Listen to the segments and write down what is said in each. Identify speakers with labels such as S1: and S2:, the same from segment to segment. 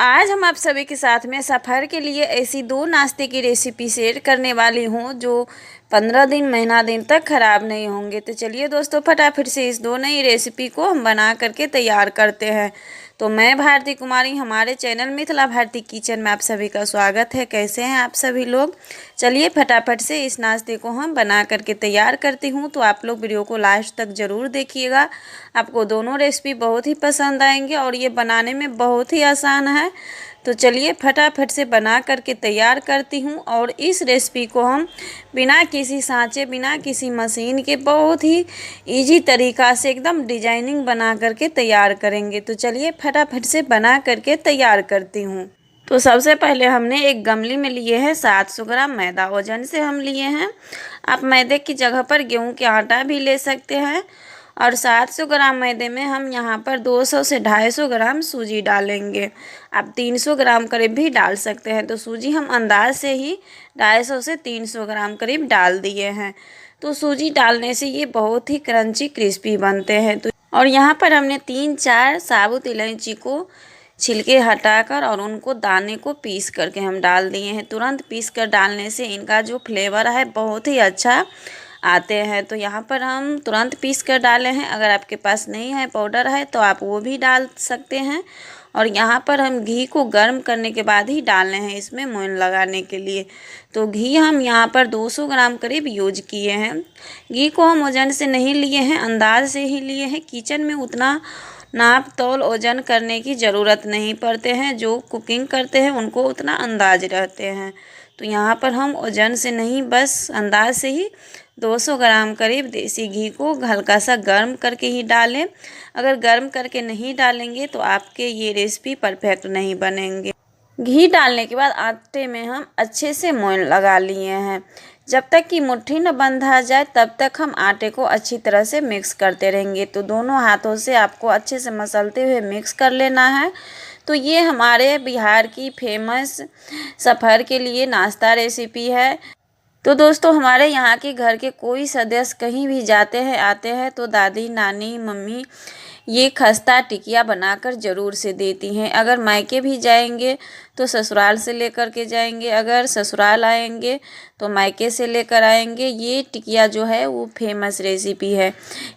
S1: आज हम आप सभी के साथ में सफ़र के लिए ऐसी दो नाश्ते की रेसिपी शेयर करने वाली हूँ जो 15 दिन महीना दिन तक ख़राब नहीं होंगे। तो चलिए दोस्तों, फटाफट से इस दो नई रेसिपी को हम बना करके तैयार करते हैं। तो मैं भारती कुमारी, हमारे चैनल मिथिला भारती किचन में आप सभी का स्वागत है। कैसे हैं आप सभी लोग? चलिए फटाफट से इस नाश्ते को हम बना करके तैयार करती हूँ। तो आप लोग वीडियो को लास्ट तक ज़रूर देखिएगा, आपको दोनों रेसिपी बहुत ही पसंद आएंगे और ये बनाने में बहुत ही आसान है। तो चलिए फटाफट से बना करके तैयार करती हूँ। और इस रेसिपी को हम बिना किसी सांचे, बिना किसी मशीन के बहुत ही इजी तरीक़ा से एकदम डिजाइनिंग बना करके तैयार करेंगे। तो चलिए फटाफट से बना करके तैयार करती हूँ। तो सबसे पहले हमने एक गमली में लिए हैं 700 ग्राम मैदा, वजन से हम लिए हैं। आप मैदे की जगह पर गेहूं के आटा भी ले सकते हैं। और 700 ग्राम मैदे में हम यहाँ पर 200 से 250 ग्राम सूजी डालेंगे। आप 300 ग्राम करीब भी डाल सकते हैं। तो सूजी हम अंदाज से ही 250 से 300 ग्राम करीब डाल दिए हैं। तो सूजी डालने से ये बहुत ही क्रंची क्रिस्पी बनते हैं। तो और यहाँ पर हमने 3-4 साबुत इलायची को छिलके हटाकर और उनको दाने को पीस करके हम डाल दिए हैं। तुरंत पीस कर डालने से इनका जो फ्लेवर है बहुत ही अच्छा आते हैं। तो यहाँ पर हम तुरंत पीस कर डाले हैं। अगर आपके पास नहीं है, पाउडर है, तो आप वो भी डाल सकते हैं। और यहाँ पर हम घी को गर्म करने के बाद ही डालने हैं इसमें मोयन लगाने के लिए। तो घी हम यहाँ पर 200 ग्राम करीब यूज किए हैं। घी को हम वजन से नहीं लिए हैं, अंदाज से ही लिए हैं। किचन में उतना नाप तौल वजन करने की ज़रूरत नहीं पड़ते हैं। जो कुकिंग करते हैं उनको उतना अंदाज रहते हैं। तो यहाँ पर हम वजन से नहीं, बस अंदाज से ही 200 ग्राम करीब देसी घी को हल्का सा गर्म करके ही डालें। अगर गर्म करके नहीं डालेंगे तो आपके ये रेसिपी परफेक्ट नहीं बनेंगे। घी डालने के बाद आटे में हम अच्छे से मोयन लगा लिए हैं। जब तक कि मुट्ठी न बंधा जाए तब तक हम आटे को अच्छी तरह से मिक्स करते रहेंगे। तो दोनों हाथों से आपको अच्छे से मसलते हुए मिक्स कर लेना है। तो ये हमारे बिहार की फेमस सफ़र के लिए नाश्ता रेसिपी है। तो दोस्तों, हमारे यहाँ के घर के कोई सदस्य कहीं भी जाते हैं आते हैं तो दादी, नानी, मम्मी ये खस्ता टिकिया बनाकर ज़रूर से देती हैं। अगर मायके भी जाएंगे तो ससुराल से लेकर के जाएंगे, अगर ससुराल आएंगे तो मायके से लेकर आएंगे। ये टिकिया जो है वो फेमस रेसिपी है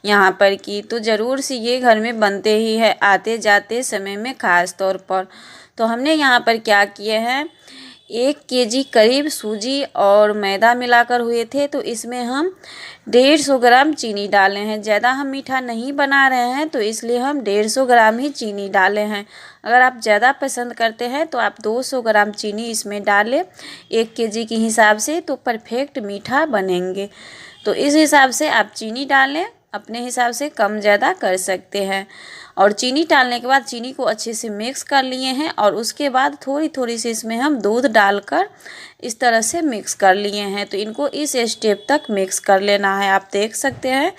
S1: यहाँ पर की। तो ज़रूर से ये घर में बनते ही है आते जाते समय में ख़ास तौर पर। तो हमने यहाँ पर क्या किए हैं, 1 केजी करीब सूजी और मैदा मिलाकर हुए थे। तो इसमें हम 150 ग्राम चीनी डाले हैं। ज़्यादा हम मीठा नहीं बना रहे हैं तो इसलिए हम 150 ग्राम ही चीनी डाले हैं। अगर आप ज़्यादा पसंद करते हैं तो आप 200 ग्राम चीनी इसमें डालें 1 केजी के हिसाब से, तो परफेक्ट मीठा बनेंगे। तो इस हिसाब से आप चीनी डालें, अपने हिसाब से कम ज़्यादा कर सकते हैं। और चीनी डालने के बाद चीनी को अच्छे से मिक्स कर लिए हैं। और उसके बाद थोड़ी थोड़ी सी इसमें हम दूध डालकर इस तरह से मिक्स कर लिए हैं। तो इनको इस स्टेप तक मिक्स कर लेना है। आप देख सकते हैं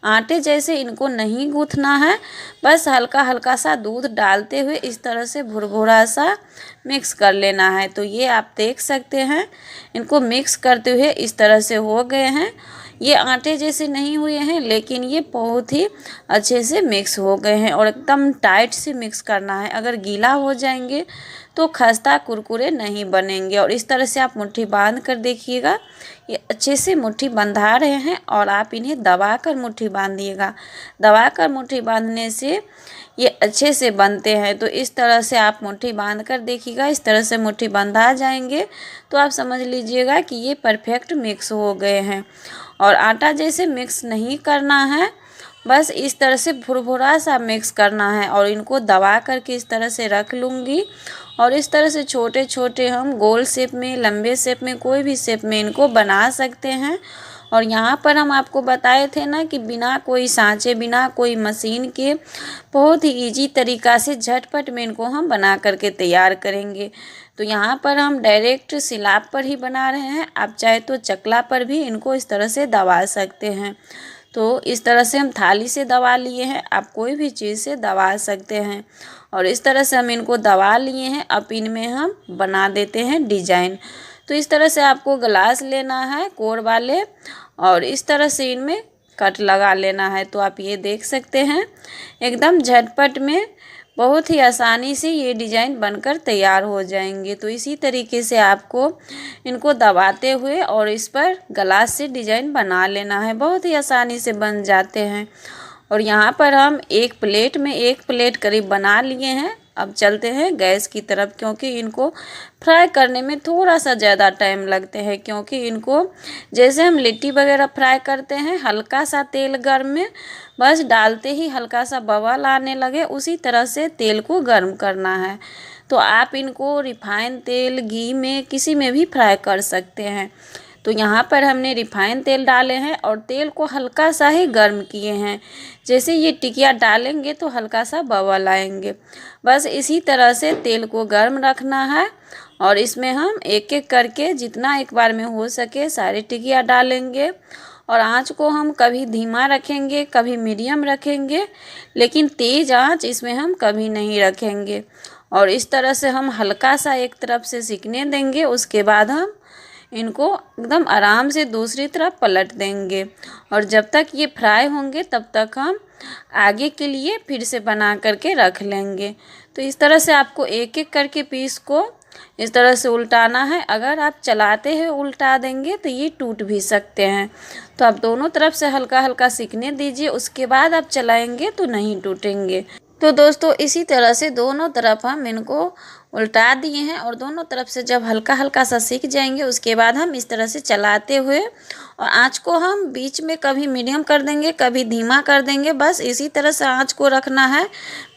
S1: आटे जैसे इनको नहीं गूँथना है, बस हल्का हल्का सा दूध डालते हुए इस तरह से भुरभुरा सा मिक्स कर लेना है। तो ये आप देख सकते हैं इनको मिक्स करते हुए इस तरह से हो गए हैं। ये आटे जैसे नहीं हुए हैं लेकिन ये बहुत ही अच्छे से मिक्स हो गए हैं। और एकदम टाइट से मिक्स करना है, अगर गीला हो जाएंगे तो खस्ता कुरकुरे नहीं बनेंगे। और इस तरह से आप मुट्ठी बांध कर देखिएगा, ये अच्छे से मुट्ठी बंधा रहे हैं। और आप इन्हें दबा कर मुट्ठी बांधिएगा। दबा कर मुट्ठी बांधने से ये अच्छे से बनते हैं। तो इस तरह से आप मुट्ठी बांध कर देखिएगा। इस तरह से मुट्ठी बंधा जाएंगे तो आप समझ लीजिएगा कि ये परफेक्ट मिक्स हो गए हैं। और आटा जैसे मिक्स नहीं करना है, बस इस तरह से भुरभुरा सा मिक्स करना है। और इनको दबा करके इस तरह से रख लूँगी। और इस तरह से छोटे छोटे हम गोल शेप में, लंबे शेप में, कोई भी शेप में इनको बना सकते हैं। और यहाँ पर हम आपको बताए थे ना कि बिना कोई सांचे, बिना कोई मशीन के बहुत ही इजी तरीक़ा से झटपट में इनको हम बना करके तैयार करेंगे। तो यहाँ पर हम डायरेक्ट सिलाब पर ही बना रहे हैं। आप चाहे तो चकला पर भी इनको इस तरह से दबा सकते हैं। तो इस तरह से हम थाली से दबा लिए हैं, आप कोई भी चीज़ से दबा सकते हैं। और इस तरह से हम इनको दबा लिए हैं। अब इनमें हम बना देते हैं डिजाइन। तो इस तरह से आपको ग्लास लेना है कोर वाले, और इस तरह से इनमें कट लगा लेना है। तो आप ये देख सकते हैं एकदम झटपट में बहुत ही आसानी से ये डिज़ाइन बनकर तैयार हो जाएंगे। तो इसी तरीके से आपको इनको दबाते हुए और इस पर गलास से डिज़ाइन बना लेना है। बहुत ही आसानी से बन जाते हैं। और यहाँ पर हम एक प्लेट करीब बना लिए हैं। अब चलते हैं गैस की तरफ, क्योंकि इनको फ्राई करने में थोड़ा सा ज़्यादा टाइम लगते हैं। क्योंकि इनको जैसे हम लिट्टी वगैरह फ्राई करते हैं, हल्का सा तेल गर्म में बस डालते ही हल्का सा बबल आने लगे, उसी तरह से तेल को गर्म करना है। तो आप इनको रिफाइन तेल, घी में, किसी में भी फ्राई कर सकते हैं। तो यहाँ पर हमने रिफाइन तेल डाले हैं और तेल को हल्का सा ही गर्म किए हैं। जैसे ये टिकिया डालेंगे तो हल्का सा बबल आएंगे। बस इसी तरह से तेल को गर्म रखना है और इसमें हम एक एक करके जितना एक बार में हो सके सारी टिकिया डालेंगे। और आँच को हम कभी धीमा रखेंगे, कभी मीडियम रखेंगे, लेकिन तेज़ आँच इसमें हम कभी नहीं रखेंगे। और इस तरह से हम हल्का सा एक तरफ से सिकने देंगे। उसके बाद हम इनको एकदम आराम से दूसरी तरफ पलट देंगे। और जब तक ये फ्राई होंगे तब तक हम आगे के लिए फिर से बना करके रख लेंगे। तो इस तरह से आपको एक एक करके पीस को इस तरह से उल्टाना है। अगर आप चलाते हैं उल्टा देंगे तो ये टूट भी सकते हैं। तो आप दोनों तरफ से हल्का हल्का सिकने दीजिए, उसके बाद आप चलाएंगे तो नहीं टूटेंगे। तो दोस्तों इसी तरह से दोनों तरफ हम इनको उल्टा दिए हैं और दोनों तरफ से जब हल्का हल्का सा सिक जाएंगे उसके बाद हम इस तरह से चलाते हुए और आँच को हम बीच में कभी मीडियम कर देंगे, कभी धीमा कर देंगे। बस इसी तरह से आँच को रखना है।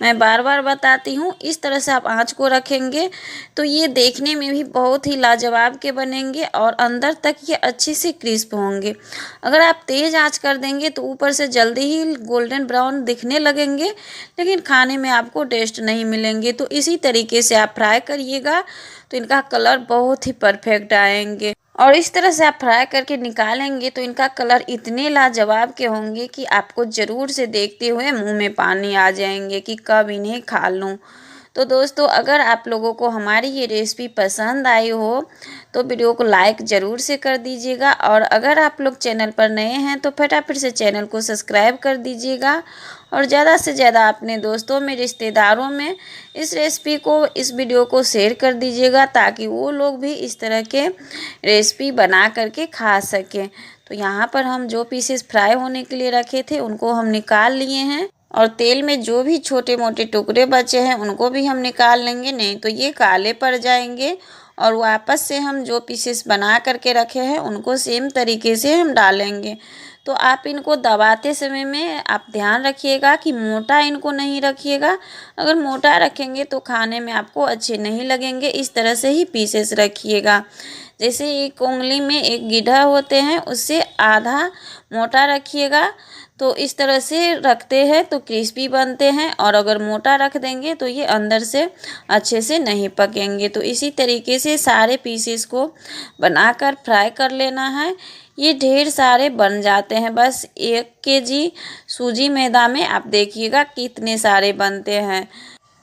S1: मैं बार बार बताती हूँ, इस तरह से आप आँच को रखेंगे तो ये देखने में भी बहुत ही लाजवाब के बनेंगे और अंदर तक ये अच्छे से क्रिस्प होंगे। अगर आप तेज़ आँच कर देंगे तो ऊपर से जल्दी ही गोल्डन ब्राउन दिखने लगेंगे, लेकिन खाने में आपको टेस्ट नहीं मिलेंगे। तो इसी तरीके से आप फ्राई करिएगा तो इनका कलर बहुत ही परफेक्ट आएंगे। और इस तरह से आप फ्राई करके निकालेंगे तो इनका कलर इतने लाजवाब के होंगे कि आपको ज़रूर से देखते हुए मुंह में पानी आ जाएंगे कि कब इन्हें खा लूं। तो दोस्तों अगर आप लोगों को हमारी ये रेसिपी पसंद आई हो तो वीडियो को लाइक ज़रूर से कर दीजिएगा। और अगर आप लोग चैनल पर नए हैं तो फटाफट से चैनल को सब्सक्राइब कर दीजिएगा और ज़्यादा से ज़्यादा अपने दोस्तों में, रिश्तेदारों में इस रेसिपी को, इस वीडियो को शेयर कर दीजिएगा ताकि वो लोग भी इस तरह के रेसिपी बना करके खा सकें। तो यहाँ पर हम जो पीसेस फ्राई होने के लिए रखे थे उनको हम निकाल लिए हैं और तेल में जो भी छोटे मोटे टुकड़े बचे हैं उनको भी हम निकाल लेंगे, नहीं तो ये काले पड़ जाएंगे। और वापस से हम जो पीसेस बना करके रखे हैं उनको सेम तरीके से हम डालेंगे। तो आप इनको दबाते समय में आप ध्यान रखिएगा कि मोटा इनको नहीं रखिएगा। अगर मोटा रखेंगे तो खाने में आपको अच्छे नहीं लगेंगे। इस तरह से ही पीसेस रखिएगा। जैसे एक उंगली में एक गिढ़ा होते हैं उससे आधा मोटा रखिएगा। तो इस तरह से रखते हैं तो क्रिस्पी बनते हैं, और अगर मोटा रख देंगे तो ये अंदर से अच्छे से नहीं पकेंगे। तो इसी तरीके से सारे पीसेस को बनाकर फ्राई कर लेना है। ये ढेर सारे बन जाते हैं। बस 1 केजी सूजी मैदा में आप देखिएगा कितने सारे बनते हैं।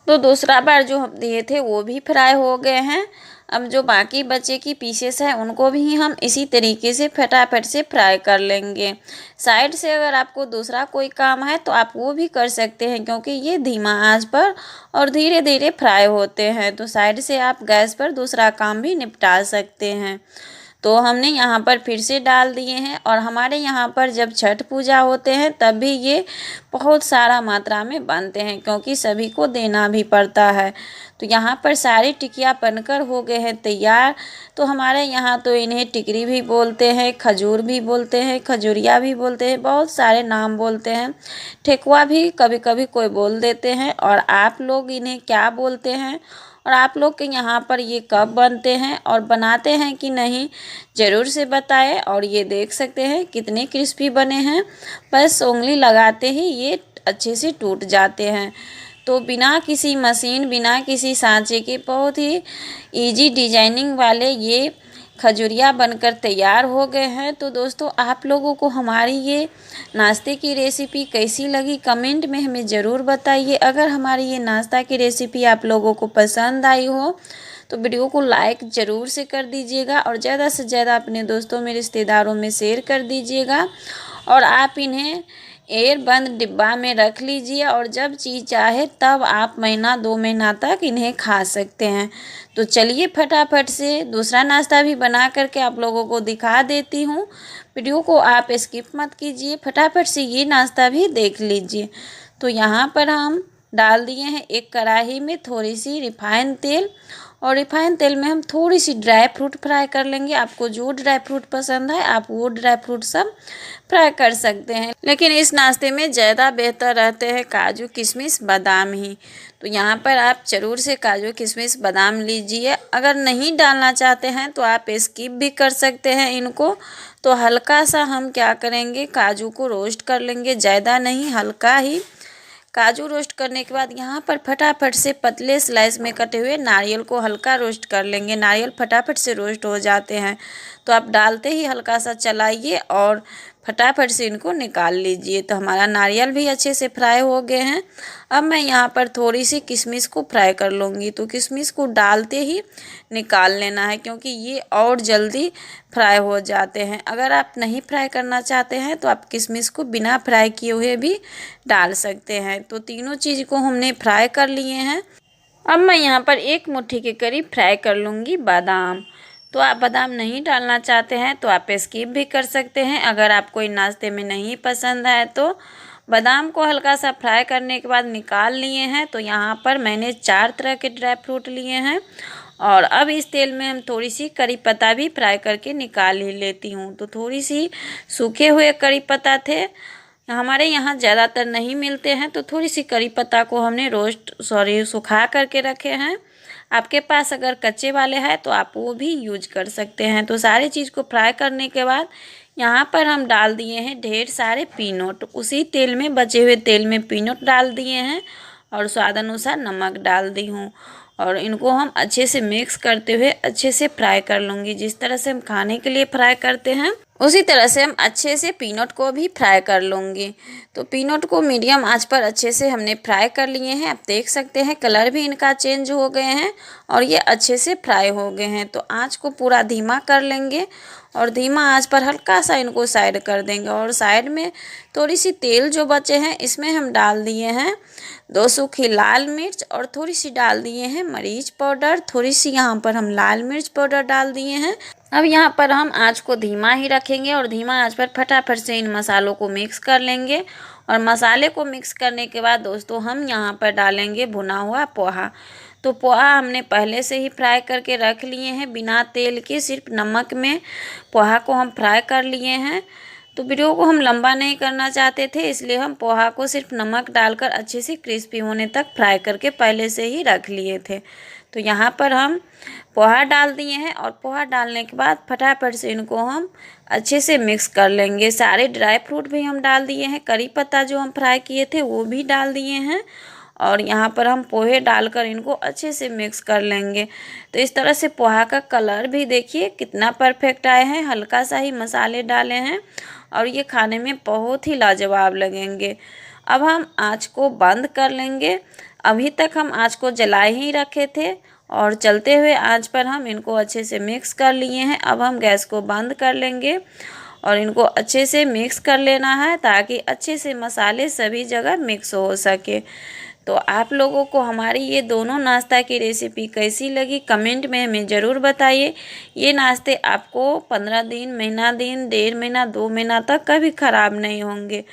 S1: तो दूसरा बार जो हम दिए थे वो भी फ्राई हो गए हैं। अब जो बाकी बचे की पीसेस हैं उनको भी हम इसी तरीके से फटाफट से फ्राई कर लेंगे। साइड से अगर आपको दूसरा कोई काम है तो आप वो भी कर सकते हैं, क्योंकि ये धीमा आंच पर और धीरे धीरे फ्राई होते हैं। तो साइड से आप गैस पर दूसरा काम भी निपटा सकते हैं। तो हमने यहाँ पर फिर से डाल दिए हैं। और हमारे यहाँ पर जब छठ पूजा होते हैं तब भी ये बहुत सारा मात्रा में बनते हैं, क्योंकि सभी को देना भी पड़ता है। तो यहाँ पर सारी टिकिया बनकर हो गए हैं तैयार। तो हमारे यहाँ तो इन्हें टिकरी भी बोलते हैं, खजूर भी बोलते हैं, खजूरिया भी बोलते हैं, बहुत सारे नाम बोलते हैं। ठेकुआ भी कभी कभी कोई बोल देते हैं। और आप लोग इन्हें क्या बोलते हैं और आप लोग के यहाँ पर ये कब बनते हैं और बनाते हैं कि नहीं, ज़रूर से बताएं। और ये देख सकते हैं कितने क्रिस्पी बने हैं। बस उंगली लगाते ही ये अच्छे से टूट जाते हैं। तो बिना किसी मशीन, बिना किसी सांचे के बहुत ही इजी डिजाइनिंग वाले ये खजूरिया बनकर तैयार हो गए हैं। तो दोस्तों आप लोगों को हमारी ये नाश्ते की रेसिपी कैसी लगी कमेंट में हमें ज़रूर बताइए। अगर हमारी ये नाश्ता की रेसिपी आप लोगों को पसंद आई हो तो वीडियो को लाइक ज़रूर से कर दीजिएगा और ज़्यादा से ज़्यादा अपने दोस्तों में, रिश्तेदारों में शेयर कर दीजिएगा। और आप इन्हें एयर बंद डिब्बा में रख लीजिए और जब चीज़ चाहे तब आप महीना 2 महीना तक इन्हें खा सकते हैं। तो चलिए फटाफट से दूसरा नाश्ता भी बना करके आप लोगों को दिखा देती हूँ। वीडियो को आप स्किप मत कीजिए, फटाफट से ये नाश्ता भी देख लीजिए। तो यहाँ पर हम डाल दिए हैं एक कढ़ाई में थोड़ी सी रिफाइंड तेल, और रिफाइंड तेल में हम थोड़ी सी ड्राई फ्रूट फ्राई कर लेंगे। आपको जो ड्राई फ्रूट पसंद है आप वो ड्राई फ्रूट सब फ्राई कर सकते हैं, लेकिन इस नाश्ते में ज़्यादा बेहतर रहते हैं काजू किशमिश बादाम ही। तो यहाँ पर आप ज़रूर से काजू किशमिश बादाम लीजिए। अगर नहीं डालना चाहते हैं तो आप स्किप भी कर सकते हैं इनको। तो हल्का सा हम क्या करेंगे, काजू को रोस्ट कर लेंगे, ज़्यादा नहीं हल्का ही। काजू रोस्ट करने के बाद यहाँ पर फटाफट से पतले स्लाइस में कटे हुए नारियल को हल्का रोस्ट कर लेंगे। नारियल फटाफट से रोस्ट हो जाते हैं, तो आप डालते ही हल्का सा चलाइए और फटाफट से इनको निकाल लीजिए। तो हमारा नारियल भी अच्छे से फ्राई हो गए हैं। अब मैं यहाँ पर थोड़ी सी किशमिश को फ्राई कर लूँगी। तो किशमिश को डालते ही निकाल लेना है, क्योंकि ये और जल्दी फ्राई हो जाते हैं। अगर आप नहीं फ्राई करना चाहते हैं तो आप किशमिश को बिना फ्राई किए हुए भी डाल सकते हैं। तो तीनों चीज़ को हमने फ्राई कर लिए हैं। अब मैं यहाँ पर 1 मुट्ठी के करीब फ्राई कर लूँगी बादाम। तो आप बादाम नहीं डालना चाहते हैं तो आप स्किप भी कर सकते हैं। अगर आपको इन नाश्ते में नहीं पसंद है तो बादाम को हल्का सा फ्राई करने के बाद निकाल लिए हैं। तो यहाँ पर मैंने 4 तरह के ड्राई फ्रूट लिए हैं, और अब इस तेल में हम थोड़ी सी करी पत्ता भी फ्राई करके निकाल ही लेती हूँ। तो थोड़ी सी सूखे हुए करी पत्ता थे, हमारे यहाँ ज़्यादातर नहीं मिलते हैं, तो थोड़ी सी करी पत्ता को हमने सुखा करके रखे हैं। आपके पास अगर कच्चे वाले हैं तो आप वो भी यूज कर सकते हैं। तो सारी चीज़ को फ्राई करने के बाद यहाँ पर हम डाल दिए हैं ढेर सारे पीनट। उसी तेल में, बचे हुए तेल में पीनट डाल दिए हैं और स्वाद अनुसार नमक डाल दी हूँ, और इनको हम अच्छे से मिक्स करते हुए अच्छे से फ्राई कर लूँगी। जिस तरह से हम खाने के लिए फ्राई करते हैं उसी तरह से हम अच्छे से पीनट को भी फ्राई कर लूँगी। तो पीनट को मीडियम आंच पर अच्छे से हमने फ्राई कर लिए हैं। आप देख सकते हैं कलर भी इनका चेंज हो गए हैं और ये अच्छे से फ्राई हो गए हैं। तो आंच को पूरा धीमा कर लेंगे और धीमा आंच पर हल्का सा इनको साइड कर देंगे। और साइड में थोड़ी सी तेल जो बचे हैं इसमें हम डाल दिए हैं 2 सूखी लाल मिर्च, और थोड़ी सी डाल दिए हैं मरीच पाउडर। थोड़ी सी यहाँ पर हम लाल मिर्च पाउडर डाल दिए हैं। अब यहाँ पर हम आंच को धीमा ही रखेंगे और धीमा आंच पर फटाफट से इन मसालों को मिक्स कर लेंगे। और मसाले को मिक्स करने के बाद दोस्तों हम यहाँ पर डालेंगे भुना हुआ पोहा। तो पोहा हमने पहले से ही फ्राई करके रख लिए हैं बिना तेल के, सिर्फ नमक में पोहा को हम फ्राई कर लिए हैं। तो वीडियो को हम लंबा नहीं करना चाहते थे, इसलिए हम पोहा को सिर्फ नमक डालकर अच्छे से क्रिस्पी होने तक फ्राई करके पहले से ही रख लिए थे। तो यहाँ पर हम पोहा डाल दिए हैं और पोहा डालने के बाद फटाफट से इनको हम अच्छे से मिक्स कर लेंगे। सारे ड्राई फ्रूट भी हम डाल दिए हैं, करी पत्ता जो हम फ्राई किए थे वो भी डाल दिए हैं, और यहाँ पर हम पोहे डालकर इनको अच्छे से मिक्स कर लेंगे। तो इस तरह से पोहा का कलर भी देखिए कितना परफेक्ट आए हैं। हल्का सा ही मसाले डाले हैं और ये खाने में बहुत ही लाजवाब लगेंगे। अब हम आँच को बंद कर लेंगे। अभी तक हम आँच को जलाए ही रखे थे और चलते हुए आँच पर हम इनको अच्छे से मिक्स कर लिए हैं। अब हम गैस को बंद कर लेंगे और इनको अच्छे से मिक्स कर लेना है ताकि अच्छे से मसाले सभी जगह मिक्स हो सके। तो आप लोगों को हमारी ये दोनों नाश्ता की रेसिपी कैसी लगी कमेंट में हमें ज़रूर बताइए। ये नाश्ते आपको 15 दिन, महीना दिन, 1.5 महीना, 2 महीना तक कभी ख़राब नहीं होंगे।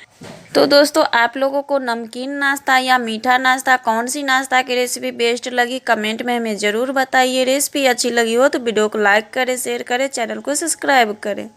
S1: तो दोस्तों आप लोगों को नमकीन नाश्ता या मीठा नाश्ता कौन सी नाश्ता की रेसिपी बेस्ट लगी कमेंट में हमें ज़रूर बताइए। रेसिपी अच्छी लगी हो तो वीडियो को लाइक करें, शेयर करें, चैनल को सब्सक्राइब करें।